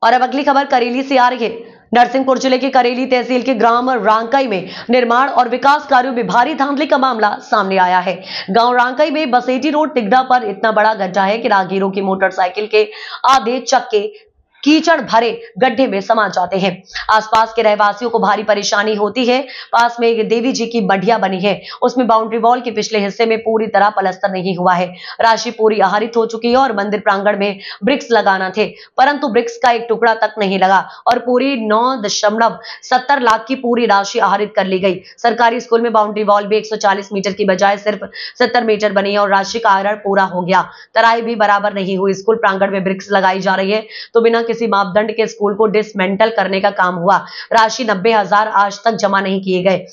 और अब अगली खबर करेली से आ रही है। नरसिंहपुर जिले के करेली तहसील के ग्राम रांकई में निर्माण और विकास कार्यों में भारी धांधली का मामला सामने आया है। गांव रांकई में बसेटी रोड तिगड़ा पर इतना बड़ा गड्ढा है कि राहगीरों की मोटरसाइकिल के आधे चक्के कीचड़ भरे गड्ढे में समा जाते हैं। आसपास के रहवासियों को भारी परेशानी होती है। पास में एक देवी जी की बढ़िया बनी है, उसमें बाउंड्री वॉल के पिछले हिस्से में पूरी तरह पलस्तर नहीं हुआ है। राशि पूरी आहरित हो चुकी है और मंदिर प्रांगण में ब्रिक्स लगाना थे, परंतु ब्रिक्स का एक टुकड़ा तक नहीं लगा और पूरी 9.70 लाख की पूरी राशि आहरित कर ली गई। सरकारी स्कूल में बाउंड्री वॉल भी 140 मीटर की बजाय सिर्फ 70 मीटर बनी है और राशि का आहरण पूरा हो गया। तराई भी बराबर नहीं हुई। स्कूल प्रांगण में ब्रिक्स लगाई जा रही है तो बिना किसी मापदंड के स्कूल को डिसमेंटल करने का काम हुआ। राशि 90,000 आज तक जमा नहीं किए गए।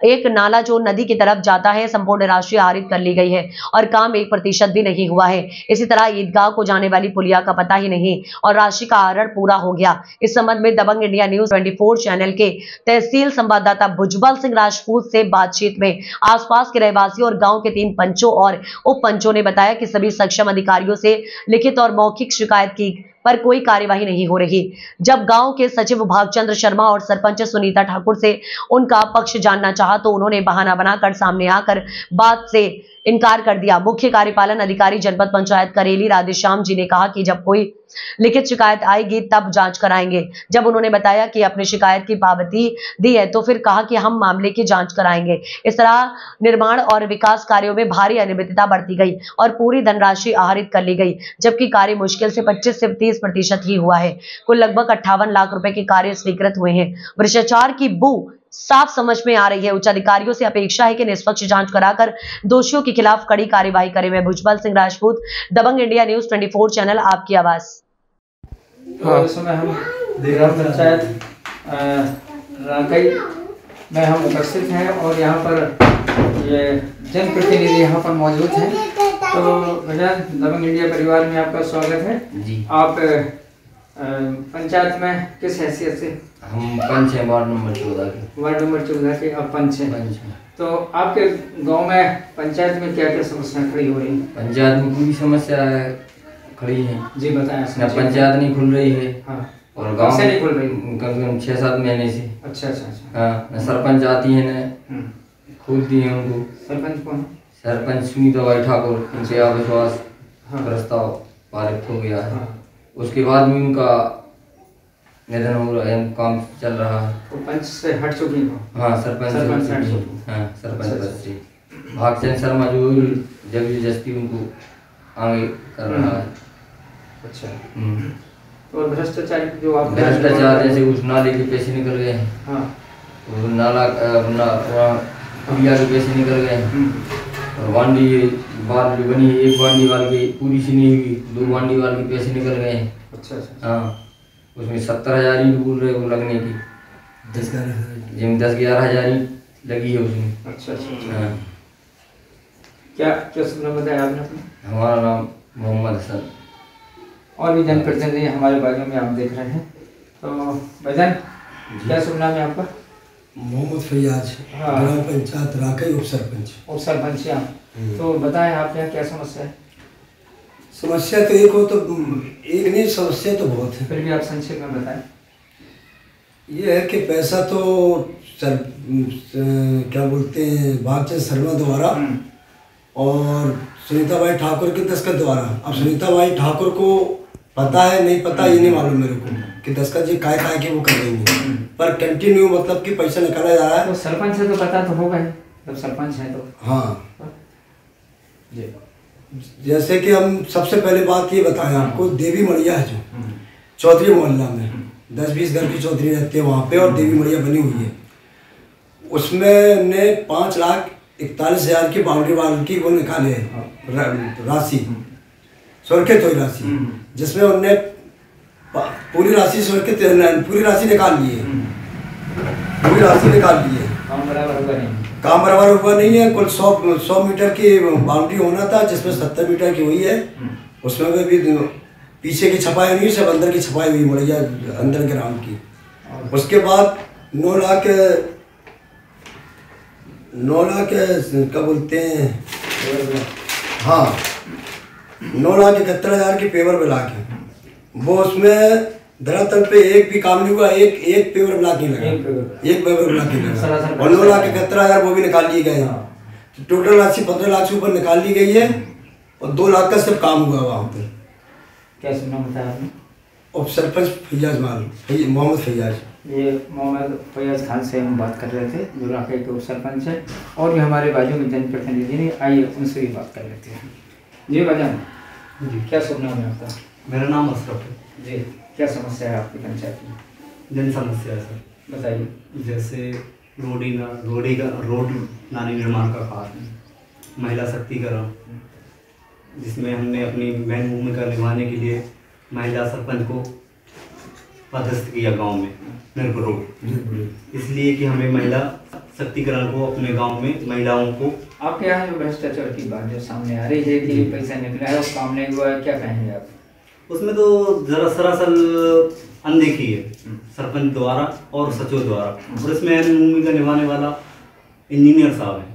एक नाला जो नदी की तरफ जाता है, संपूर्ण राशि आहरित कर ली गई है और काम 1% भी नहीं हुआ है। इसी तरह ईदगाह को जाने वाली पुलिया का पता ही नहीं और राशि का आहरण पूरा हो गया। इस संबंध में दबंग इंडिया न्यूज 24 चैनल के तहसील संवाददाता भुजबल सिंह राजपूत से बातचीत में आसपास के रहवासियों और गांव के 3 पंचों और उप पंचों ने बताया कि सभी सक्षम अधिकारियों से लिखित और मौखिक शिकायत की पर कोई कार्यवाही नहीं हो रही। जब गांव के सचिव भागचंद्र शर्मा और सरपंच सुनीता ठाकुर से उनका पक्ष जानना चाहा तो उन्होंने बहाना बनाकर सामने आकर बात से इनकार कर दिया। मुख्य कार्यपालन अधिकारी जनपद पंचायत करेली राधेश्याम जी ने कहा कि जब कोई लिखित शिकायत आएगी तब जांच कराएंगे। जब उन्होंने बताया कि अपनी शिकायत की पावती दी है तो फिर कहा कि हम मामले की जांच कराएंगे। इस तरह निर्माण और विकास कार्यों में भारी अनियमितता बरती गई और पूरी धनराशि आहरित कर ली गई, जबकि कार्य मुश्किल से 25 से 30% ही हुआ है। कुल लगभग 58 लाख रुपए के कार्य स्वीकृत हुए हैं। भ्रष्टाचार की बू साफ समझ में आ रही है। उच्च अधिकारियों से अपेक्षा है कि निष्पक्ष जांच कराकर दोषियों के खिलाफ कड़ी कार्यवाही करें। मैं भुजबल सिंह राजपूत, दबंग इंडिया न्यूज 24 चैनल, आपकी आवाज। इस समय हम ग्राम पंचायत रांकई में हम उपस्थित हैं और यहाँ पर ये जनप्रतिनिधि यहाँ पर मौजूद हैं। तो भैया, दबंग इंडिया परिवार में आपका स्वागत है जी। आप पंचायत में किस हैसियत से? हम पंच हैं, वार्ड नंबर 14 के। वार्ड नंबर 14 के आप पंच हैं। तो आपके गांव में पंचायत में क्या क्या समस्या खड़ी हो रही है? पंचायत में पूरी समस्या खड़ी है जी, बताएं। पंचायत नहीं खुल रही है। हाँ। और गांव से नहीं खुल रही? कम से कम 6-7 महीने से। अच्छा। हाँ, न सरपंच आती है न खुलती है उनको। सरपंच कौन? सरपंच सुनीता ठाकुर, उनसे अविश्वास प्रस्ताव पारित हो गया है। उसके बाद भी उनका निधन हो रहा है, काम चल रहा है। तो पंच से हट चुकी है? हाँ, सरपंच पद से भागचंद्र शर्मा जो जबरदस्ती उनको आगे कर रहा है। अच्छा। और भ्रष्टाचार जो आप भ्रष्टाचार जैसे उस नाले के पैसे निकल गए हैं। हाँ। तो नाला पुलिया के पैसे निकल गए हैं और बांडी बाल जो बनी, एक बांडी वाल की पूरी सी नहीं हुई, 2 बांडी वाल के पैसे निकल गए हैं। अच्छा। हाँ, उसमें 70,000 ही बोल रहे वो लगने की, 10-11 हजार ही लगी है उसमें। अच्छा। हाँ। क्या नाम बताया आपने अपना? हमारा नाम मोहम्मद हसन। और भी जनप्रतिनिधि हमारे बाजू में आप देख रहे हैं। तो भाईजान, क्या शुभ नाम है आपका? मोहम्मद फैयाज। हाँ। ग्राम पंचायत रांकई, उप सरपंच। तो बताएं आप यहाँ क्या समस्या है? समस्या तो एक हो तो एक नहीं, समस्या तो बहुत है। फिर भी आप संक्षेप में बताएं। ये है कि पैसा तो क्या बोलते हैं, भागचंद्र शर्मा द्वारा और सुनीता भाई ठाकुर के दस्तखत द्वारा। अब सुनीता भाई ठाकुर को पता है नहीं पता ये नहीं मालूम मेरे को कि दस्तखत जी काय के वो कर देंगे, पर कंटिन्यू मतलब कि पैसा निकाला जा रहा है। तो सरपंच से तो पता तो होगा ही, जब सरपंच है तो। हाँ जी। जैसे कि हम सबसे पहले बात ये बताएं आपको, देवी मड़िया है जो चौधरी मोहल्ला में 10-20 घर की चौधरी रहती है वहाँ पे और देवी मड़िया बनी हुई है। उसमें हमने 5,41,000 की बाउंड्री वाल की वो निकाले राशि, स्वीकृत हुई राशि, जिसमें उनने पूरी राशि स्वीकृत, पूरी राशि निकाल ली है। काम बराबर हुआ नहीं है। कुल 100 मीटर की बाउंड्री होना था, जिसमें 70 मीटर की हुई है। उसमें भी पीछे की छपाई नहीं, सब अंदर की छपाई हुई मड़िया अंदर ग्राउंड की। उसके बाद 9 लाख क्या बोलते हैं, हाँ 9,71,000 की पेपर बिल आ के वो उसमें धरातल पे एक भी काम नहीं हुआ, एक पेपर ब्लॉक नहीं लगा, एक पेपर ब्लॉक नहीं लगा। और 9,71,000 वो भी निकाल लिए गए। टोटल राशि 15 लाख से ऊपर निकाल ली गई है और 2 लाख का सब काम हुआ वहाँ पर। क्या सुना बताया आपने? और सरपंच फैयाज मोहम्मद फैयाज, ये मोहम्मद फैयाज खान से हम बात कर रहे थे, जो रांकई के उप सरपंच है, और भी हमारे बाजू में जनप्रतिनिधि ने, आइए उनसे भी बात कर लेते हैं। जी भाईजान जी, क्या सुनना है आपका? मेरा नाम अशरफ है जी। क्या समस्या है आपकी पंचायत में? जन समस्या है सर। बताइए। जैसे रोड नाली निर्माण का कार्य, महिला शक्तिकरण, जिसमें हमने अपनी मेन भूमिका निभाने के लिए महिला सरपंच को पदस्थ किया गांव में निर्भर रोड, इसलिए कि हमें महिला शक्तिकरण को अपने गांव में महिलाओं को। आपके यहाँ जो भ्रष्टाचार की बात जो सामने आ रही है कि पैसा निकला है और काम नहीं हुआ है, क्या कहेंगे आप? उसमें तो जरा सरासर अनदेखी है सरपंच द्वारा और सचिव द्वारा, और इसमें अहम भूमिका निभाने वाला इंजीनियर साहब है।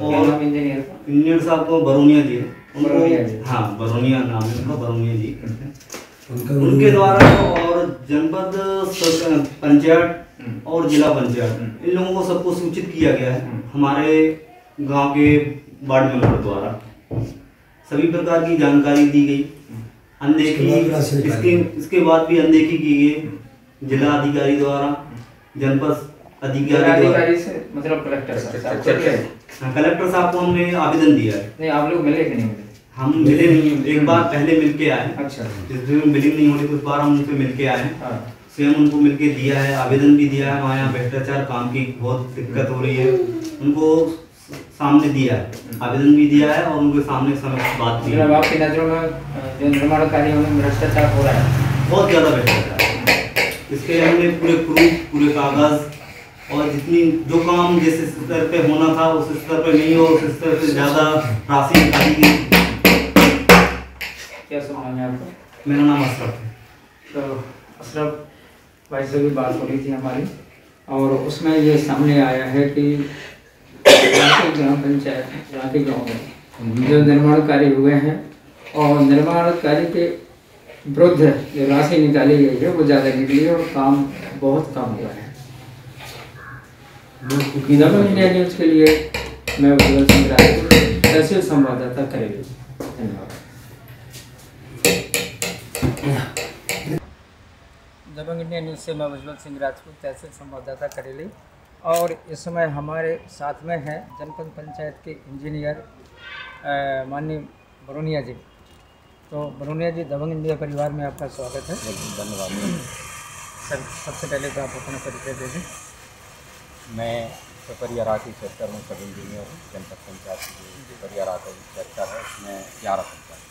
और इंजीनियर साहब को बरोनिया जी है, हाँ बरोनिया नाम है उनका, बरोनिया जी उनके द्वारा, और जनपद पंचायत और जिला पंचायत, इन लोगों को सबको सूचित किया गया है हमारे गांव के वार्ड मेंबर द्वारा। सभी प्रकार की जानकारी दी गई, अनदेखी, इसके बाद भी अनदेखी की गई जिला अधिकारी द्वारा, जनपद अधिकारी से, मतलब कलेक्टर साहब। कलेक्टर साहब को हमने आवेदन दिया है। नहीं, आप लोग मिले कि नहीं मिले? हम मिले नहीं, एक बार पहले मिल के आए। अच्छा। जिसमें मिलिंग नहीं होनी, उस बार हम उनसे मिल के आए, स्वयं उनको मिल के दिया है, आवेदन भी दिया है। हमारे यहाँ भ्रष्टाचार काम की बहुत दिक्कत हो रही है, उनको सामने दिया है, आवेदन भी दिया है और उनके सामने समस्त बात की है। आपकी नजरों में जो निर्माण कार्य में भ्रष्टाचार हो रहा है, बहुत ज़्यादा भ्रष्टाचार, इसके हमने पूरे प्रूफ, पूरे कागज, और जितनी जो काम जिस स्तर पे होना था उस स्तर पे नहीं हो, उस स्तर से ज़्यादा राशि निकाली गई। क्या सुना है आपको? मेरा नाम अशरफ है। तो अशरफ भाई से भी बात हो रही थी हमारी, और उसमें ये सामने आया है कि ग्राम पंचायत रांकई गाँव में जो निर्माण कार्य हुए हैं, और निर्माण कार्य के विरुद्ध जो राशि निकाली गई है वो ज़्यादा निकली है और काम बहुत कम हुआ है। इंडिया न्यूज़ के लिए मैं उज्ज्वल सिंह राजपूत, तहसील संवाददाता करेली। धन्यवाद। दबंग इंडिया न्यूज़ से मैं उज्ज्वल सिंह राजपूत, तहसील संवाददाता करेली। और इस समय हमारे साथ में है जनपद पंचायत के इंजीनियर माननीय बरोनिया जी। तो बरोनिया जी, दबंग इंडिया परिवार में आपका स्वागत है। धन्यवाद सर। सबसे पहले तो आप अपना परिचय दे दें। मैं पिपरिया रांकई सेक्टर में सब इंजीनियर हूँ। जनपद पंचायत की जो पिपरिया रांकई सेक्टर है उसमें 11 पंचायत।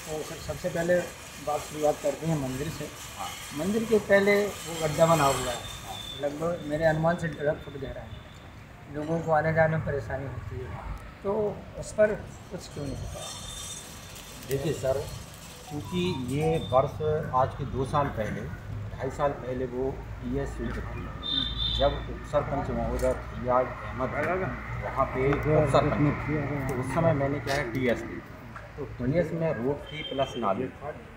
तो सर, सबसे पहले बात शुरुआत करते हैं मंदिर से। हाँ। मंदिर के पहले वो गड्ढा बना हुआ है, लगभग मेरे अनुमान से 1.5 फुट गहरा है, लोगों को आने जाने में परेशानी होती है, तो उस पर कुछ क्यों नहीं होता? देखिए सर, क्योंकि ये वर्ष आज के 2 साल पहले, 2.5 साल पहले वो टीएस स्वीकृत थी, जब उप सरपंच महोदय फैयाज अहमद वहाँ पे उप सरपंच, तो उस समय मैंने क्या है टीएस दी, तो टीएस में रोड थी प्लस नाली,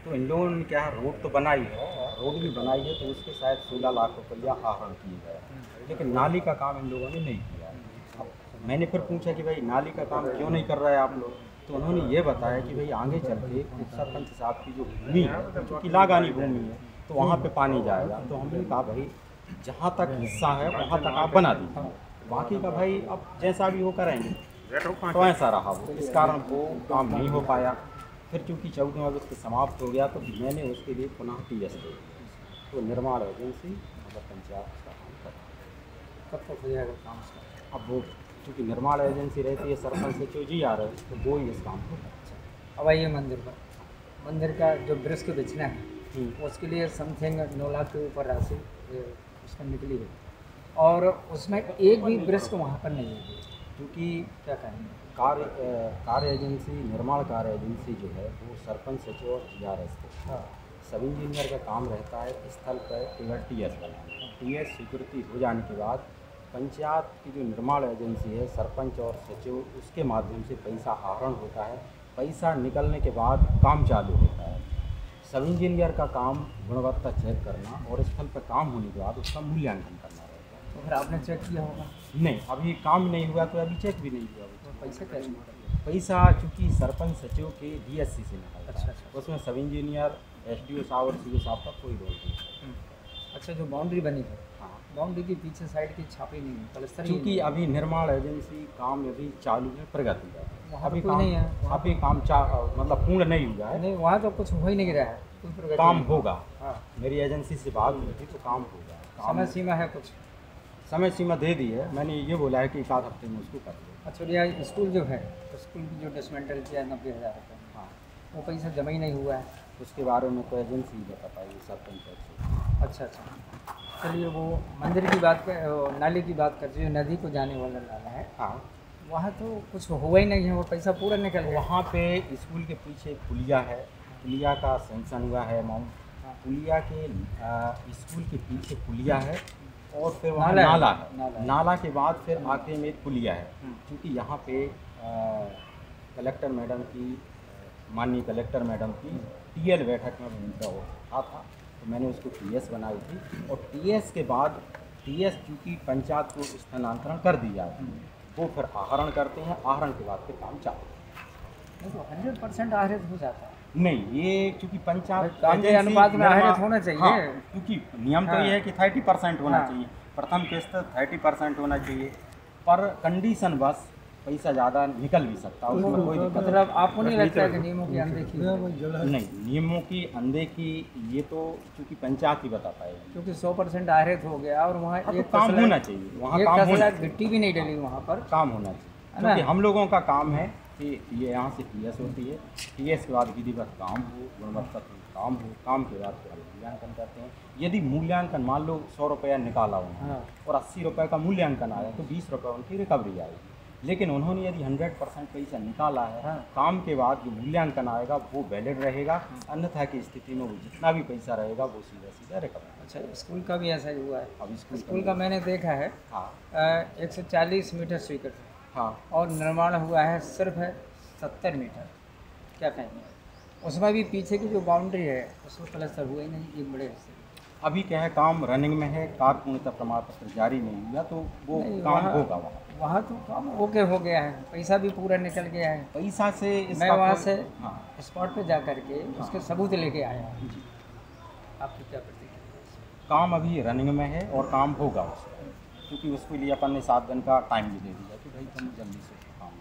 तो इन लोगों ने क्या है रोड तो बनाई है, रोड भी बनाई है, तो उसके शायद 16 लाख रुपया आहरण किए गए, लेकिन नाली का काम इन लोगों ने नहीं किया। अब मैंने फिर पूछा कि भाई नाली का काम क्यों नहीं कर रहे हैं आप लोग, तो उन्होंने ये बताया कि भाई आगे चल के उप सरपंच साहब की जो भूमि है, क्योंकि लागानी भूमि है, तो वहाँ पे पानी जाएगा, तो हमने कहा भाई जहाँ तक हिस्सा है वहाँ तक आप बना दीजिए, बाकी का भाई अब जैसा भी हो करेंगे। तो ऐसा रहा वो, इस कारण वो काम नहीं हो पाया। फिर चूँकि 14 अगस्त समाप्त हो गया, तो मैंने उसके लिए पुनः टीएस दे, तो निर्माण एजेंसी मतलब पंचायत का काम कर। कब तक हो जाएगा काम उसका? अब वो चूँकि निर्माण एजेंसी रहती है, सरपंच से जो जी आ रहे हैं, तो वो ही इस काम को। अब आइए मंदिर पर। मंदिर का जो ब्रिज के बिछना है उसके लिए समथिंग 9 लाख के ऊपर राशि उसमें निकली है, और उसमें एक भी ब्रिज को वहाँ पर नहीं है, क्योंकि क्या कहेंगे कार्य एजेंसी, निर्माण कार्य एजेंसी जो है वो सरपंच सचिव और जीआरएस के सब इंजीनियर का काम रहता है स्थल पर केवल टीएस बनाना। टीएस स्वीकृति हो जाने के बाद पंचायत की जो निर्माण एजेंसी है, सरपंच और सचिव, उसके माध्यम से पैसा आहरण होता है, पैसा निकलने के बाद काम चालू होता है। सब इंजीनियर का काम गुणवत्ता चेक करना और स्थल पर काम होने के बाद उसका मूल्यांकन करना रहेगा। तो फिर आपने चेक किया होगा? नहीं, अभी काम नहीं हुआ तो अभी चेक भी नहीं हुआ। तो पैसे कैसे? पैसा चूँकि सरपंच सचिव के DSC से निकलता है। अच्छा। उसमें सब इंजीनियर, SDO साहब और CO साहब का कोई रोल नहीं। अच्छा, जो बाउंड्री बनी है, हाँ, बाउंड्री के पीछे साइड की छापी नहीं है, प्लास्टर ही क्योंकि नहीं है। अभी निर्माण एजेंसी काम अभी चालू है, प्रगति है। वहाँ अभी तो कोई काम नहीं है। अभी काम मतलब पूर्ण नहीं हुआ है। नहीं, वहाँ तो कुछ हो ही नहीं रहा है, कोई प्रगति काम नहीं। होगा। हाँ, मेरी एजेंसी से बात हुई थी तो काम होगा। समय सीमा है कुछ? समय सीमा दे दी है, मैंने ये बोला है कि 1 आध हफ्ते में उसको कर दो। अच्छा, यह स्कूल जो है, स्कूल की जो डिसमेंटल किया है 90,000 रुपये, हाँ, वो पैसा जमा ही नहीं हुआ है। उसके बारे में तो एजेंसी ही बता पाएगी, सरपंच। अच्छा। चलिए, वो मंदिर की बात कर, नाले की बात करते, जो नदी को जाने वाला नाला है, हाँ, वहाँ तो कुछ हुआ ही नहीं है, वो पैसा पूरा निकल गया। वहाँ पे स्कूल के पीछे पुलिया है, पुलिया का सेंक्शन हुआ है अमाउंट। पुलिया के स्कूल के पीछे पुलिया है और फिर वहाँ नाला है। नाला के बाद फिर आखिरी में एक पुलिया है। क्योंकि यहाँ पे कलेक्टर मैडम की, माननीय कलेक्टर मैडम की TL बैठक में उनका था, तो मैंने उसको TS बनाई थी। और TS के बाद TS चूँकि पंचायत को स्थानांतरण कर दिया है, वो फिर आहरण करते हैं, आहरण के बाद फिर काम चालू। तो 100% आहरित हो जाता है? नहीं, ये चूँकि पंचायत काम के अनुपात में आहरित होना चाहिए। हाँ, क्योंकि नियम तो हाँ। ये है कि 30% होना हाँ। चाहिए, प्रथम किस्त 30% होना चाहिए, पर कंडीशन बस पैसा ज़्यादा निकल भी सकता है, उसमें कोई दिक्कत मतलब आपको नहीं लगता है कि नियमों की अनदेखी है? नहीं। नियमों की अनदेखी ये तो चूँकि पंचायत ही बता पाएगी, क्योंकि 100% आहरित हो गया और वहाँ हाँ, तो एक काम तसला- होना चाहिए, वहाँ एक काम होना तसला चाहिए। गिट्टी भी नहीं डली वहाँ पर। काम होना है चाहिए, ना? क्योंकि हम लोगों का काम है कि ये यहाँ से TS होती है, TS के बाद विधिवत काम हो, गुणवत्तापूर्ण काम हो, काम के बाद फिर हम मूल्यांकन करते हैं। यदि मूल्यांकन मान लो 100 रुपया निकाला उन्होंने हाँ। और 80 रुपये का मूल्यांकन आया तो 20 रुपये उनकी रिकवरी आएगी। लेकिन उन्होंने यदि 100% पैसा निकाला है, हाँ। काम के बाद जो मूल्यांकन आएगा वो वैलिड रहेगा, अन्यथा की स्थिति में वो जितना भी पैसा रहेगा वो सीधा रिकवर। अच्छा, स्कूल का भी ऐसा ही हुआ है? अब स्कूल का मैंने देखा है, हाँ 140 मीटर स्वीकृत है हाँ, और निर्माण हुआ है सिर्फ 70 मीटर। क्या कहेंगे? उसमें भी पीछे की जो बाउंड्री है उसमें प्लास्टर हुआ ही नहीं, एक बड़े हिस्से। अभी क्या है, काम रनिंग में है, कार पूर्णता प्रमाण पत्र जारी नहीं हुआ तो वो नहीं, काम वहाँ- होगा। वहाँ तो काम ओके हो गया है, पैसा भी पूरा निकल गया है। पैसा से मैं इसका वहाँ कोई- से हाँ स्पॉट पे जा करके उसके सबूत लेके आया हूँ। जी, आपकी क्या प्रतिक्रिया? काम अभी रनिंग में है और काम होगा उसका, क्योंकि उसके लिए अपन ने 7 दिन का टाइम भी दे दिया कि भाई तुम जल्दी से काम।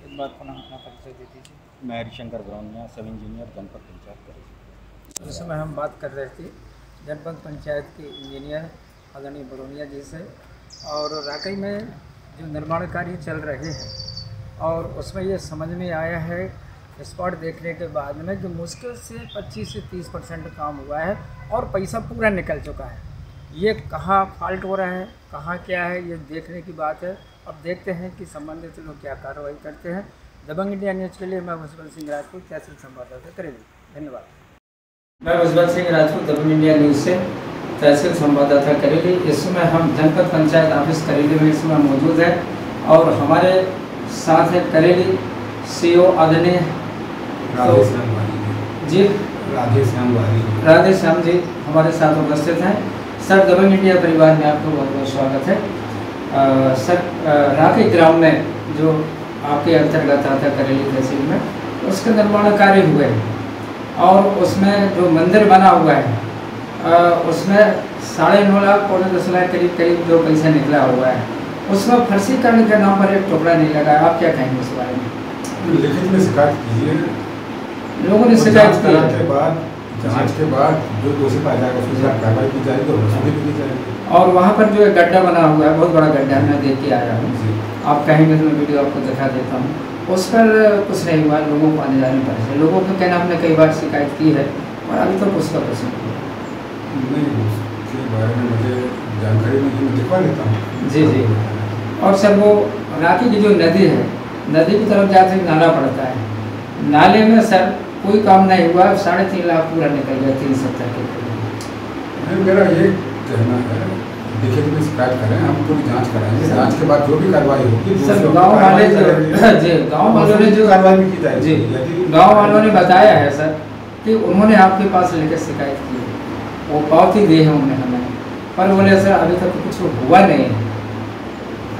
एक बार पुनः अपना परिचय दे दीजिए। मैं हरिशंकर ब्रौनिया, सब इंजीनियर, जनपद पंचायत करें। उस समय हम बात कर रहे थे जनपद पंचायत के इंजीनियर आदरणीय बरौनिया जी से, और राकई में जो निर्माण कार्य चल रहे हैं और उसमें ये समझ में आया है स्पॉट देखने के बाद में कि मुश्किल से 25 से 30% काम हुआ है और पैसा पूरा निकल चुका है। ये कहाँ फॉल्ट हो रहा है, कहाँ क्या है, ये देखने की बात है। अब देखते हैं कि संबंधित लोग क्या कार्रवाई करते हैं। दबंग इंडिया न्यूज़ के लिए मैं उज्ज्वल सिंह राजपूत, तहसील संवाददाता करेंगे। धन्यवाद। मैं उज्ज्वल सिंह राजपूत, दबंग इंडिया न्यूज़ से तहसील संवाददाता करेली। इस समय हम जनपद पंचायत ऑफिस करेली में इस समय मौजूद है और हमारे साथ है करेली CO आदरणीय जी राधेश्याम जी हमारे साथ उपस्थित हैं। सर, दबंग इंडिया परिवार में आपको बहुत बहुत स्वागत है। सर, राकई ग्राम में जो आपके अंतर्गत आता करेली तहसील में, उसके निर्माण कार्य हुए हैं और उसमें जो मंदिर बना हुआ है उसमें 9.5 लाख पौने 10 लाख करीब जो पैसा निकला हुआ है, उसमें फर्जीकरण के नाम पर एक टुकड़ा नहीं लगा। आप क्या कहेंगे उस बारे में? लिखित में शिकायत कीजिए, लोगों ने शिकायत की के बाद जांच के बाद जो दोषी पाया जाएगा उसके खिलाफ कार्रवाई की जाएगी और वसूली भी की जाएगी। और वहाँ पर जो एक गड्ढा बना हुआ है, बहुत बड़ा गड्ढा, मैं देख के आया हूँ। आप कहेंगे तो मैं वीडियो आपको दिखा देता हूँ। उस पर कुछ नहीं हुआ, लोगों को आने जाने पर से लोगों को कहना हमने कई बार शिकायत की है और अभी तक उसका कुछ नहीं, उसके बारे में मुझे जानकारी नहीं, मैं दिखवा लेता हूँ। जी जी। और सर, वो राकई की जो नदी है, नदी की तरफ जाते नाला पड़ता है, नाले में सर कोई काम नहीं हुआ, 3.5 लाख पूरा निकल गया 370 के करीब। मेरा ये कहना है, लिखित में शिकायत करें, हम पूरी जांच कराएंगे, जांच के बाद जो भी कार्रवाई होगी सर, गाँव वाले जी गाँव वालों ने जो कार्रवाई भी की जाएगी। जी गाँव वालों ने बताया है सर कि उन्होंने आपके पास लेकर शिकायत की है, वो पावती दी है उन्होंने हमें, पर बोले सर अभी तक कुछ हुआ नहीं है।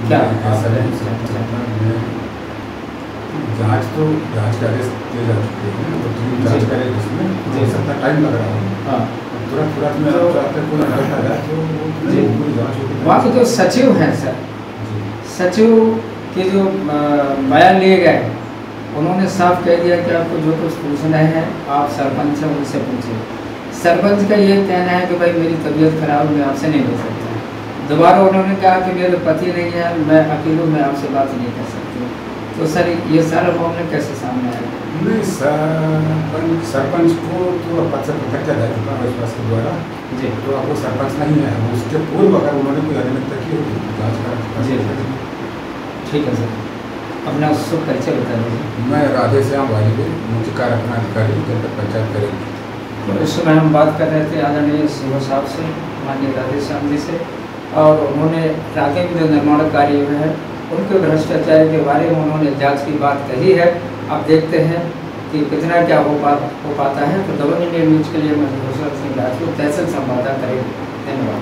क्या जांच का आदेश दिए जा चुके हैं, तो जांच करें जिसमें सबका टाइम लग रहा है। हाँ, तुरंत में कोई रिजल्ट आ जाए तो पूरी जांच होगी। वहाँ के जो सचिव हैं सर, सचिव के जो बयान लिए गए, उन्होंने साफ कह दिया कि आपको जो कुछ पूछना है आप सरपंच से उनसे पूछिए। सरपंच का ये कहना है कि भाई मेरी तबीयत खराब, मैं आपसे नहीं मिल सकता। दोबारा उन्होंने कहा कि मेरे पति नहीं है, मैं अकेले मैं आपसे बात नहीं कर सकती। तो सर ये सारा मामला कैसे सामने आएगा? नहीं, सरपंच को तो पद से पृथक किया जा चुका है विश्वास के द्वारा जी, तो अब वो सरपंच नहीं है। उसके पूर्व अगर उन्होंने कोई अनियमितता की होगी जाँच करा जी। ठीक है सर, अपना शुभ परिचय बता दीजिए। मैं राधेश्याम वाली मुख्य कार्यक्रम अधिकारी जनपद पंचायत करेंगे। तो इस समय हम बात कर रहे थे आदरणीय सीओ साहब से, माननीय राधेश्याम जी से, और उन्होंने रांकई में जो निर्माण कार्य हुए हैं उनके भ्रष्टाचार के बारे में उन्होंने जांच की बात कही है। अब देखते हैं कि कितना क्या हो पाता है। तो दबंग इंडिया न्यूज़ के लिए मैं तहसील संवाददाता करें। धन्यवाद।